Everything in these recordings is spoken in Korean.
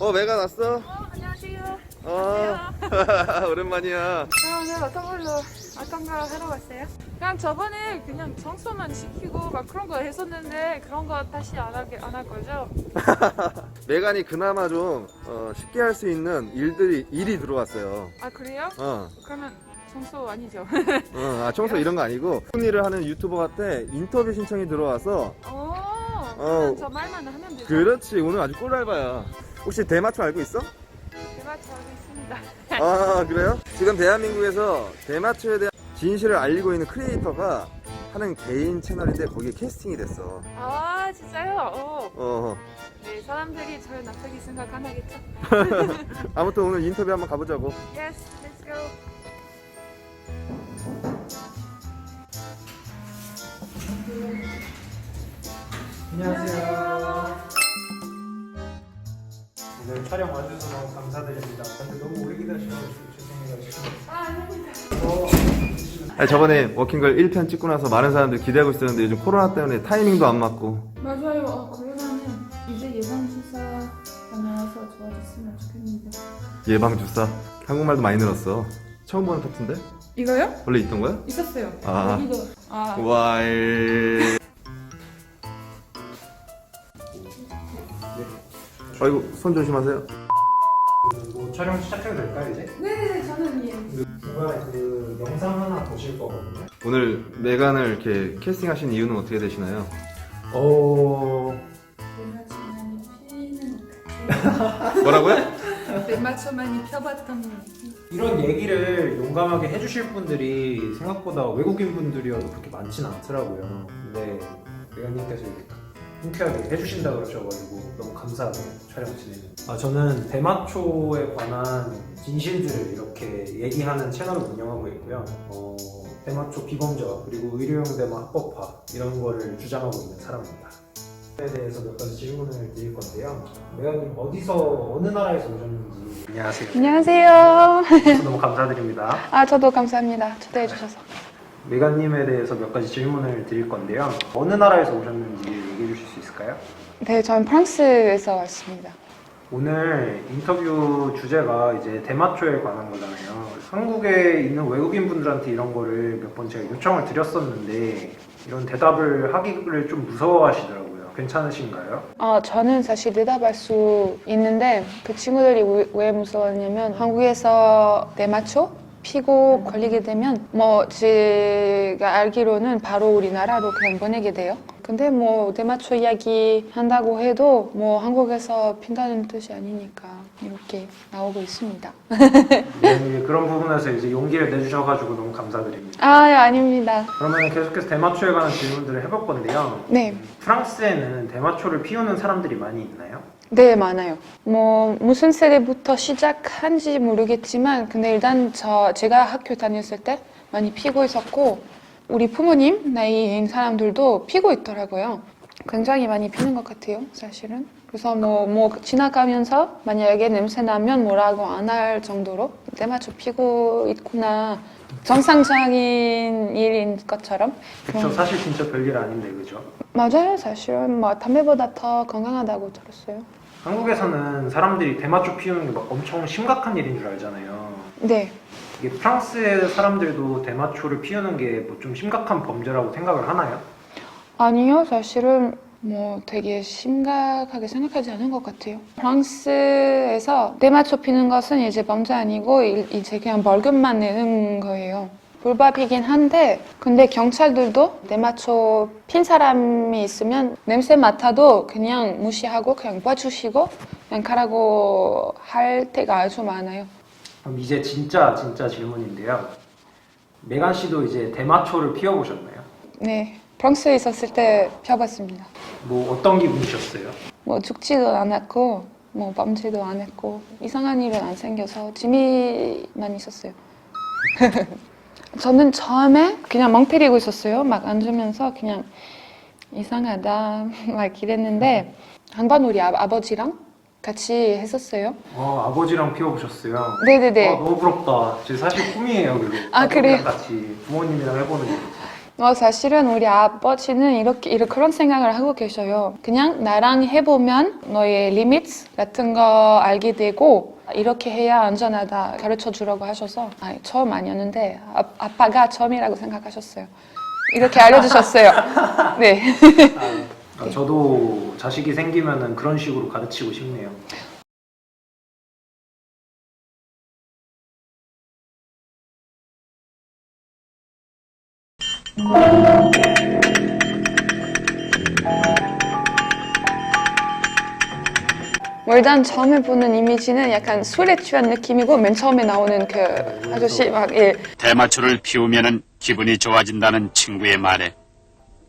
메간 왔어? 안녕하세요. 오랜만이야. 네, 어떤 거 하러 왔어요? 그냥 저번에 그냥 청소만 시키고 막 그런 거 했었는데 그런 거 다시 안 할 거죠? 메간이 그나마 좀 쉽게 할 수 있는 일이 들어왔어요. 아, 그래요? 그러면 청소 아니죠? 청소 이런 거 아니고 일을 하는 유튜버한테 인터뷰 신청이 들어와서 그러면 저 말만 하면 되죠? 그렇지. 오늘 아주 꿀알바야. 혹시 대마초 알고 있어? 대마초 알고 있습니다. 그래요? 지금 대한민국에서 대마초에 대한 진실을 알리고 있는 크리에이터가 하는 개인 채널인데 거기에 캐스팅이 됐어. 아, 진짜요? 어. 네, 사람들이 저를 나쁘게 생각 안 하겠죠? 아무튼 오늘 인터뷰 한번 가보자고. Yes, let's go. 안녕하세요. 오늘 촬영 와주셔서 너무 감사드립니다. 근데 너무 오래 기다리셔서 죄송해가지고. 저번에 워킹걸 1편 찍고 나서 많은 사람들이 기대하고 있었는데 요즘 코로나 때문에 타이밍도 안 맞고. 맞아요. 코로나는 이제 예방주사 나와서 좋아졌으면 좋겠는데. 예방주사. 한국말도 많이 늘었어. 처음 보는 파트인데? 이거요? 원래 있던 거야? 있었어요. 아. 여기도. 와일. 아이고, 손 조심하세요. 뭐 촬영 시작해도 될까요 이제? 네네네, 저는 예. 이번에 그 영상 하나 보실 거거든요. 오늘 메간을 이렇게 캐스팅하신 이유는 어떻게 되시나요? 대마초 많이 피는 것 같아요. 뭐라고요? 대마초 많이 펴봤던 이런 얘기를 용감하게 해주실 분들이 생각보다 외국인 분들이어도 그렇게 많지는 않더라고요. 근데 메가님께서 이렇게 흔쾌하게 해주신다 그러셔가지고 너무 감사하네요. 촬영 진행. 저는 대마초에 관한 진실들을 이렇게 얘기하는 채널을 운영하고 있고요. 대마초 비범죄와 그리고 의료용 대마 합법화 이런 거를 주장하고 있는 사람입니다. 에 대해서 몇 가지 질문을 드릴 건데요. 메가님 어디서 어느 나라에서 오셨는지. 안녕하세요. 안녕하세요. 너무 감사드립니다. 저도 감사합니다. 초대해 주셔서. 메가님에 대해서 몇 가지 질문을 드릴 건데요. 어느 나라에서 오셨는지 얘기해 주실 수 있을까요? 네, 저는 프랑스에서 왔습니다. 오늘 인터뷰 주제가 이제 대마초에 관한 거잖아요. 한국에 있는 외국인 분들한테 이런 거를 몇 번 제가 요청을 드렸었는데 이런 대답을 하기를 좀 무서워하시더라고요. 괜찮으신가요? 저는 사실 대답할 수 있는데 그 친구들이 왜 무서웠냐면 한국에서 대마초 피고 걸리게 되면 제가 알기로는 바로 우리나라로 그냥 보내게 돼요. 근데 대마초 이야기 한다고 해도 한국에서 핀다는 뜻이 아니니까 이렇게 나오고 있습니다. 네, 그런 부분에서 이제 용기를 내주셔가지고 너무 감사드립니다. 아닙니다. 그러면 계속해서 대마초에 관한 질문들을 해볼 건데요. 네. 프랑스에는 대마초를 피우는 사람들이 많이 있나요? 네, 많아요. 무슨 세대부터 시작한지 모르겠지만, 근데 일단 제가 학교 다녔을 때 많이 피고 있었고, 우리 부모님 나이인 사람들도 피고 있더라고요. 굉장히 많이 피는 것 같아요, 사실은. 그래서 지나가면서 만약에 냄새 나면 뭐라고 안 할 정도로 대마초 피고 있구나. 정상적인 일인 것처럼. 그쵸, 사실 진짜 별일 아닌데, 그죠? 맞아요, 사실은. 담배보다 더 건강하다고 들었어요. 한국에서는 사람들이 대마초 피우는 게 막 엄청 심각한 일인 줄 알잖아요. 네. 이게 프랑스의 사람들도 대마초를 피우는 게 좀 심각한 범죄라고 생각을 하나요? 아니요, 사실은 되게 심각하게 생각하지 않은 것 같아요. 프랑스에서 대마초 피는 것은 이제 범죄 아니고 이제 그냥 벌금만 내는 거예요. 불법이긴 한데 근데 경찰들도 대마초 핀 사람이 있으면 냄새 맡아도 그냥 무시하고 그냥 봐주시고 그냥 가라고 할 때가 아주 많아요. 그럼 이제 진짜 질문인데요. 메간 씨도 이제 대마초를 피워보셨나요? 네, 프랑스에 있었을 때 펴봤습니다. 어떤 기분이셨어요? 죽지도 않았고 범죄도 안 했고 이상한 일은 안 생겨서 재미만 있었어요. 저는 처음에 그냥 멍 때리고 있었어요. 막 앉으면서 그냥 이상하다 막 이랬는데 한 번 우리 아버지랑 같이 했었어요. 아버지랑 피워보셨어요? 네네네. 너무 부럽다. 제 사실 꿈이에요, 그게. 그래요? 같이 부모님이랑 해보는 게. 사실은 우리 아버지는 이렇게 그런 생각을 하고 계셔요. 그냥 나랑 해보면 너의 리미트 같은 거 알게 되고 이렇게 해야 안전하다 가르쳐 주라고 하셔서 처음 아니었는데 아빠가 처음이라고 생각하셨어요. 이렇게 알려주셨어요. 네. 저도 자식이 생기면은 그런 식으로 가르치고 싶네요. 일단 처음에 보는 이미지는 약간 술에 취한 느낌이고 맨 처음에 나오는 그 아저씨 막 예. 대마초를 피우면은 기분이 좋아진다는 친구의 말에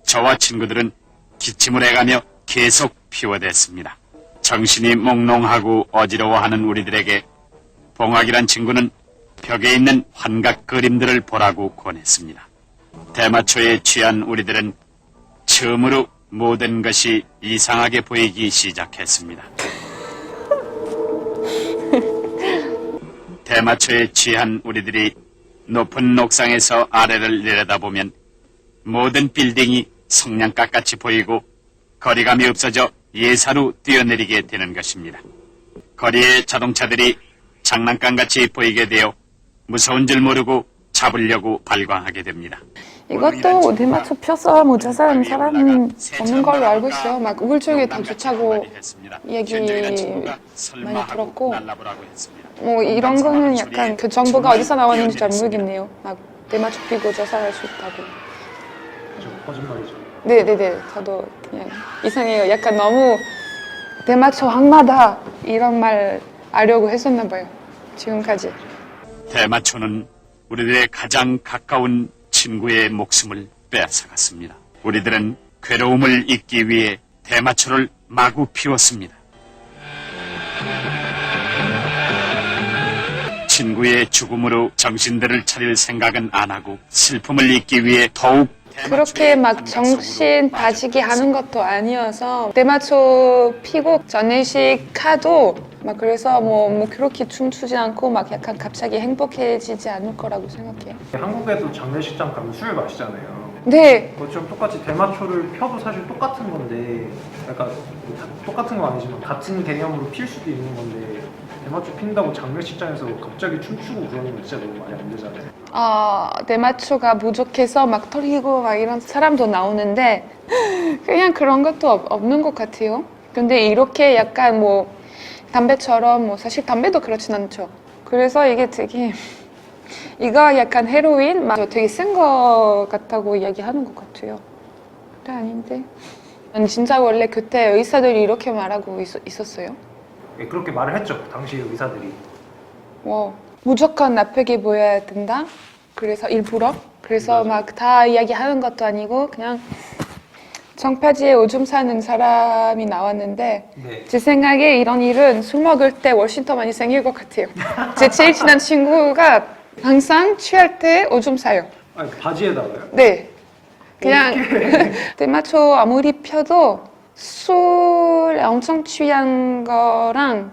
저와 친구들은 기침을 해가며 계속 피워댔습니다. 정신이 몽롱하고 어지러워하는 우리들에게 봉학이란 친구는 벽에 있는 환각 그림들을 보라고 권했습니다. 대마초에 취한 우리들은 처음으로 모든 것이 이상하게 보이기 시작했습니다. 대마초에 취한 우리들이 높은 옥상에서 아래를 내려다보면 모든 빌딩이 성냥갑같이 보이고 거리감이 없어져 예사로 뛰어내리게 되는 것입니다. 거리의 자동차들이 장난감같이 보이게 되어 무서운 줄 모르고 잡으려고 발광하게 됩니다. 이것도 대마초 펴서 뭐 자살한 사람은 없는 걸로 알고 있어요. 막 우울증에 더 좋다고 얘기 많이 들었고 뭐 이런 거는 약간 그 정보가 어디서 나왔는지 잘 모르겠네요. 막 대마초 피고 자살할 수 있다고. 거짓말이죠. 네네네. 저도 그냥 이상해요. 약간 너무 대마초 악마다 이런 말 하려고 했었나 봐요. 지금까지. 대마초는 우리들의 가장 가까운 친구의 목숨을 빼앗아갔습니다. 우리들은 괴로움을 잊기 위해 대마초를 마구 피웠습니다. 친구의 죽음으로 정신들을 차릴 생각은 안 하고 슬픔을 잊기 위해 더욱 그렇게 막 정신 빠지게 하는 것도 아니어서 대마초 피고 장례식 가도 막 그래서 뭐 그렇게 춤추지 않고 막 약간 갑자기 행복해지지 않을 거라고 생각해요. 한국에도 장례식장 가면 술 마시잖아요. 네. 그것처럼 똑같이 대마초를 펴도 사실 똑같은 건데, 약간 똑같은 건 아니지만 같은 개념으로 필 수도 있는 건데, 대마초 핀다고 장례식장에서 갑자기 춤추고 그러는 건 진짜 너무 말이 안 되잖아요. 대마초가 부족해서 막 털리고 막 이런 사람도 나오는데 그냥 그런 것도 없는 것 같아요. 근데 이렇게 약간 뭐 담배처럼 뭐 사실 담배도 그렇진 않죠. 그래서 이게 되게 이거 약간 헤로인 막 되게 센 거 같다고 이야기하는 것 같아요. 그래 아닌데. 진짜 원래 그때 의사들이 이렇게 말하고 있었어요. 예, 그렇게 말을 했죠, 당시 의사들이. 무조건 나쁘게 보여야 된다. 그래서 일부러. 그래서 막 다 이야기하는 것도 아니고 그냥 청바지에 오줌 싸는 사람이 나왔는데 네. 제 생각에 이런 일은 술 먹을 때 훨씬 더 많이 생길 것 같아요. 제 제일 친한 친구가 항상 취할 때 오줌 싸요. 아니, 바지에다가요? 네. 그냥 대마초 아무리 펴도 술 엄청 취한 거랑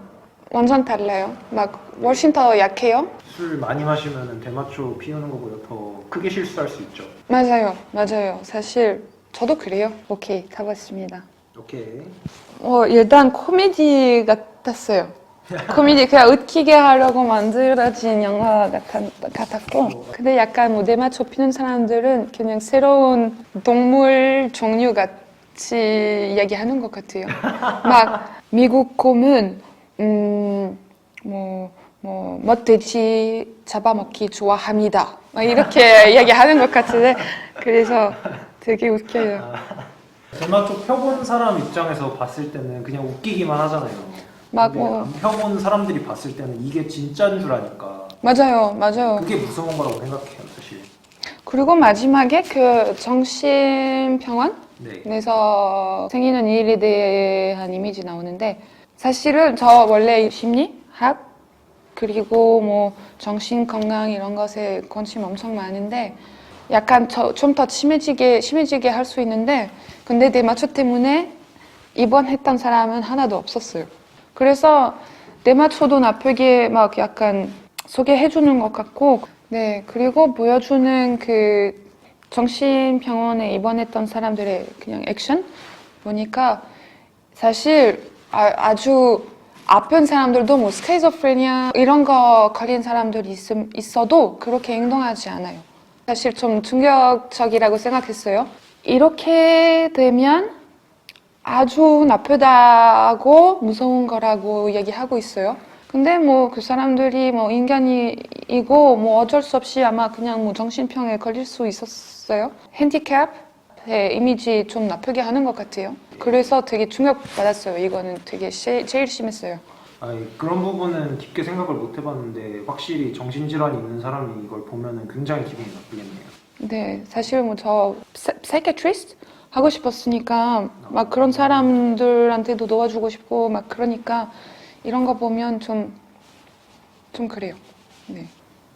완전 달라요. 막 훨씬 더 약해요. 술 많이 마시면 대마초 피우는 것보다 더 크게 실수할 수 있죠. 맞아요. 사실 저도 그래요. 오케이, 가봤습니다. 오케이. 일단 코미디 같았어요. 코미디 그냥 웃기게 하려고 만들어진 영화 같았고 근데 약간 뭐 대마초 피는 사람들은 그냥 새로운 동물 종류 같이 이야기하는 것 같아요. 막 미국 곰은 멧돼지 잡아먹기 좋아합니다. 막 이렇게 이야기하는 것 같은데 그래서 되게 웃겨요. 대마초 펴본 사람 입장에서 봤을 때는 그냥 웃기기만 하잖아요. 막 근데 안 펴본 사람들이 봤을 때는 이게 진짜인 줄 아니까 맞아요. 그게 무서운 거라고 생각해요, 사실. 그리고 마지막에 그 정신병원에서 네. 생기는 일에 대한 이미지 나오는데 사실은 저 원래 심리학 그리고 뭐 정신 건강 이런 것에 관심 엄청 많은데 약간 좀 더 심해지게 할 수 있는데 근데 대마초 때문에 입원했던 사람은 하나도 없었어요. 그래서 대마초도 나쁘게 막 약간 소개해주는 것 같고 네 그리고 보여주는 그 정신병원에 입원했던 사람들의 그냥 액션 보니까 사실 아주 아픈 사람들도 뭐 스키즈오프레니아 이런 거 걸린 사람들이 있어도 그렇게 행동하지 않아요. 사실 좀 충격적이라고 생각했어요. 이렇게 되면 아주 나쁘다고 무서운 거라고 얘기하고 있어요. 근데 뭐 그 사람들이 뭐 인간이고 뭐 어쩔 수 없이 아마 그냥 뭐 정신병에 걸릴 수 있었어요. 핸디캡의 이미지 좀 나쁘게 하는 것 같아요. 그래서 되게 충격받았어요. 이거는 되게 제일 심했어요. 그런 부분은 깊게 생각을 못 해봤는데 확실히 정신질환이 있는 사람이 이걸 보면은 굉장히 기분이 나쁘겠네요. 네, 사실 뭐 저 사이키아트리스트 하고 싶었으니까 막 그런 사람들한테도 도와주고 싶고 막 그러니까 이런 거 보면 좀 그래요. 네.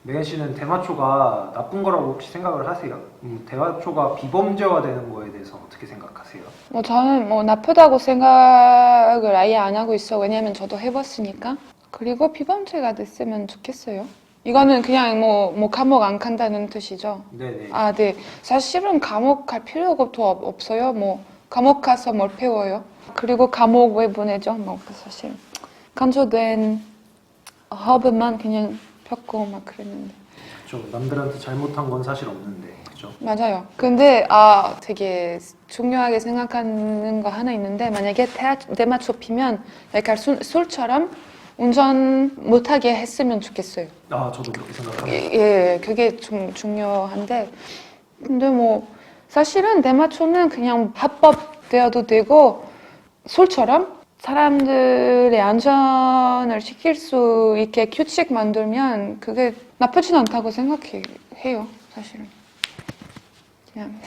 메간 씨는 대마초가 나쁜 거라고 혹시 생각을 하세요? 대마초가 비범죄화되는 거에 대해서 어떻게 생각하세요? 뭐 저는 뭐 나쁘다고 생각을 아예 안 하고 있어. 왜냐면 저도 해봤으니까. 그리고 비범죄가 됐으면 좋겠어요. 이거는 그냥 뭐 감옥 안 간다는 뜻이죠. 네네. 아, 네. 사실은 감옥 갈 필요가 더 없어요. 뭐 감옥 가서 뭘 배워요. 그리고 감옥 왜 보내죠? 뭐 사실 간소된 허브만 그냥 폈고 막 그랬는데. 그렇죠. 남들한테 잘못한 건 사실 없는데, 그렇죠? 맞아요. 근데 되게 중요하게 생각하는 거 하나 있는데 만약에 대마초 피면 약간 술처럼 운전 못하게 했으면 좋겠어요. 저도 그렇게 생각합니다. 예, 그게 좀 중요한데 근데 뭐 사실은 대마초는 그냥 합법되어도 되고 술처럼 사람들의 안전을 지킬 수 있게 규칙 만들면 그게 나쁘진 않다고 생각해요. 사실은 그냥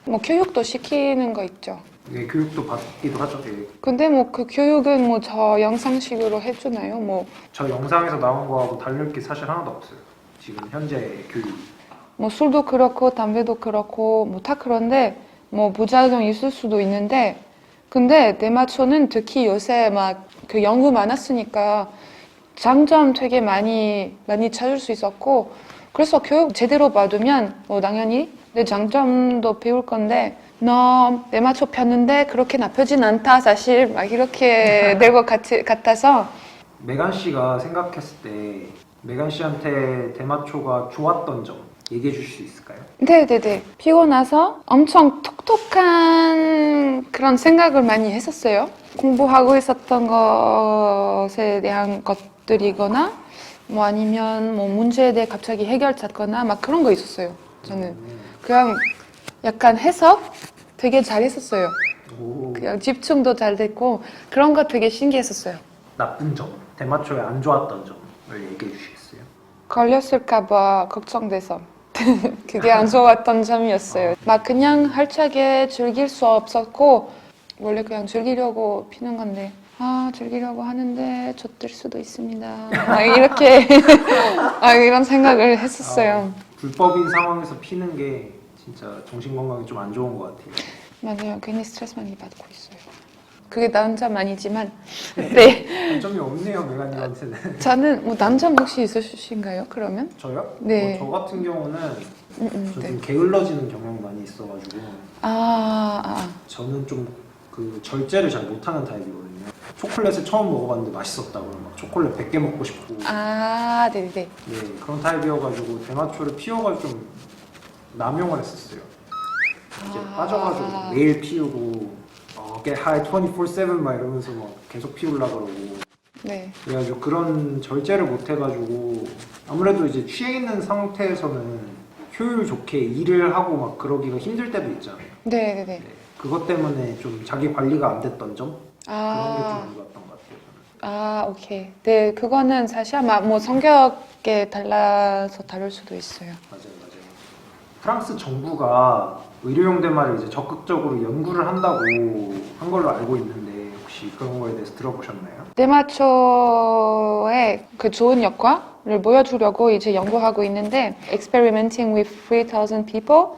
뭐 교육도 시키는 거 있죠. 네, 교육도 받기도 하죠. 네. 근데 뭐 그 교육은 뭐 저 영상식으로 해주나요? 뭐 저 영상에서 나온 거하고 다를 게 사실 하나도 없어요. 지금 현재 교육. 뭐 술도 그렇고 담배도 그렇고 뭐 다 그런데 뭐 부작용 있을 수도 있는데 근데 대마초는 특히 요새 막 그 연구 많았으니까 장점 되게 많이 찾을 수 있었고 그래서 교육 제대로 받으면 뭐 당연히 내 장점도 배울 건데 너 대마초 폈는데 그렇게 나쁘진 않다 사실 막 이렇게 될 것 같아서 메간 씨가 생각했을 때 메간 씨한테 대마초가 좋았던 점 얘기해 주실 수 있을까요? 네네네. 피고 나서 엄청 톡톡한 그런 생각을 많이 했었어요. 공부하고 있었던 것에 대한 것들이거나 뭐 아니면 뭐 문제에 대해 갑자기 해결 찾거나 막 그런 거 있었어요. 저는 그냥 약간 해석 되게 잘했었어요. 오, 그냥 집중도 잘 됐고 그런 거 되게 신기했었어요. 나쁜 점, 대마초에 안 좋았던 점을 얘기해 주시겠어요? 걸렸을까봐 걱정돼서 그게 안 좋았던 점이었어요. 막 그냥 활차게 즐길 수 없었고 원래 그냥 즐기려고 피는 건데 즐기려고 하는데 젖들 수도 있습니다. 막 이렇게 이런 생각을 했었어요. 불법인 상황에서 피는 게 진짜 정신 건강에 좀 안 좋은 것 같아요. 맞아요. 괜히 스트레스 많이 받고 있어요. 그게 난점 아니지만 네. 단점이 없네요, 메가님한테는. 저는 뭐 난점 혹시 있으신가요? 그러면? 저요? 네. 저 같은 경우는 저 네. 좀 게을러지는 경향이 많이 있어가지고 저는 좀 그 절제를 잘 못하는 타입이거든요. 초콜릿을 처음 먹어봤는데 맛있었다고 막 초콜릿 100개 먹고 싶고 네네. 네, 그런 타입이어가지고 대마초를 피워가지고 좀 남용을 했었어요. 이제 빠져가지고 매일 피우고 get high 24/7 막 이러면서 막 계속 피우려고 그러고 네. 그래가지고 그런 절제를 못 해가지고 아무래도 이제 취해 있는 상태에서는 효율 좋게 일을 하고 막 그러기가 힘들 때도 있잖아요. 네네네. 네, 그것 때문에 좀 자기 관리가 안 됐던 점 그런 게 좀 안 좋았던 것 같아요. 저는. 오케이. 네, 그거는 사실 아마 뭐 성격에 달라서 다를 수도 있어요. 맞아요. 프랑스 정부가 의료용 대마를 이제 적극적으로 연구를 한다고 한 걸로 알고 있는데 혹시 그런 거에 대해서 들어보셨나요? 대마초의 그 좋은 효과를 보여주려고 이제 연구하고 있는데 experimenting with 3,000 people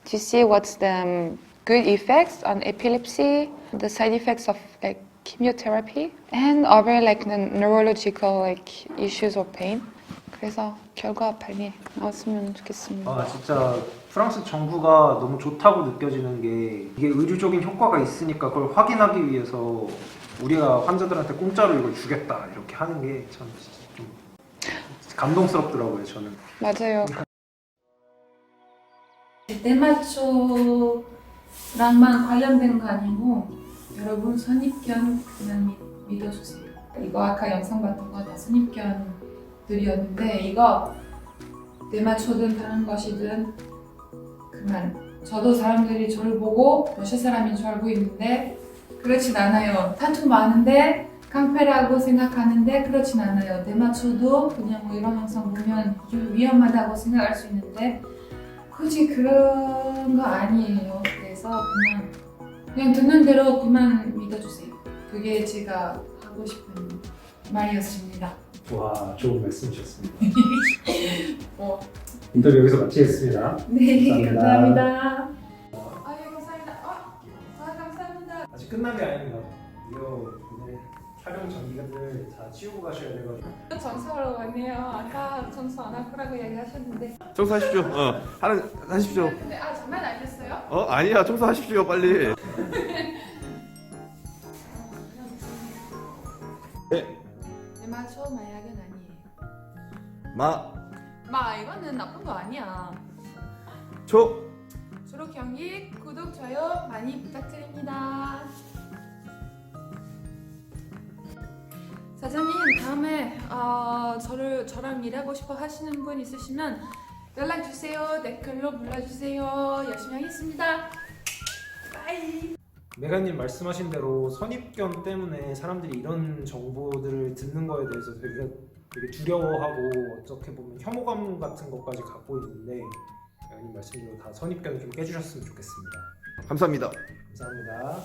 to see what's the good effects on epilepsy, the side effects of like chemotherapy and other like the neurological like issues or pain. 그래서 결과 빨리 나왔으면 좋겠습니다. 아 진짜 프랑스 정부가 너무 좋다고 느껴지는 게 이게 의료적인 효과가 있으니까 그걸 확인하기 위해서 우리가 환자들한테 공짜로 이걸 주겠다 이렇게 하는 게 참 진짜 좀 감동스럽더라고요 저는. 맞아요. 대마초랑만 관련된 거 아니고 여러분 선입견 그냥 믿어주세요. 이거 아까 영상 봤던 거 다 선입견들이었는데 이거 대마초든 다른 것이든 그만. 저도 사람들이 저를 보고 러시아 사람인 줄 알고 있는데 그렇진 않아요. 타투 많은데 깡패라고 생각하는데 그렇진 않아요. 대마초도 그냥 뭐 이런 영상 보면 위험하다고 생각할 수 있는데 굳이 그런 거 아니에요. 그래서 그냥 듣는 대로 그만 믿어주세요. 그게 제가 하고 싶은 말이었습니다. 와 좋은 말씀이셨습니다. 어. 인터뷰 여기서 마치겠습니다. 네, 감사합니다. 감사합니다. 감사합니다. 감사합니다. 아직 끝난 게 아닙니다. 이거 오늘 촬영 전기들 다 치우고 가셔야 돼가지고. 청소하러 왔네요. 아까 청소 안 할 거라고 얘기하셨는데. 청소하십시오. 하십시오. 근데 장난 아니었어요? 아니야, 청소하십시오, 빨리. 네. 대마초 마약은 아니에요. 이거는 나쁜 거 아니야. 주로 경기 구독 좋아요 많이 부탁드립니다. 사장님 다음에 저랑 일하고 싶어 하시는 분 있으시면 연락 주세요. 댓글로 불러주세요. 열심히 하겠습니다. 바이. 메가님 말씀하신 대로 선입견 때문에 사람들이 이런 정보들을 듣는 거에 대해서 되게 두려워하고 어떻게 보면 혐오감 같은 것까지 갖고 있는데 메가님 말씀대로 다 선입견을 좀 깨주셨으면 좋겠습니다. 감사합니다. 감사합니다.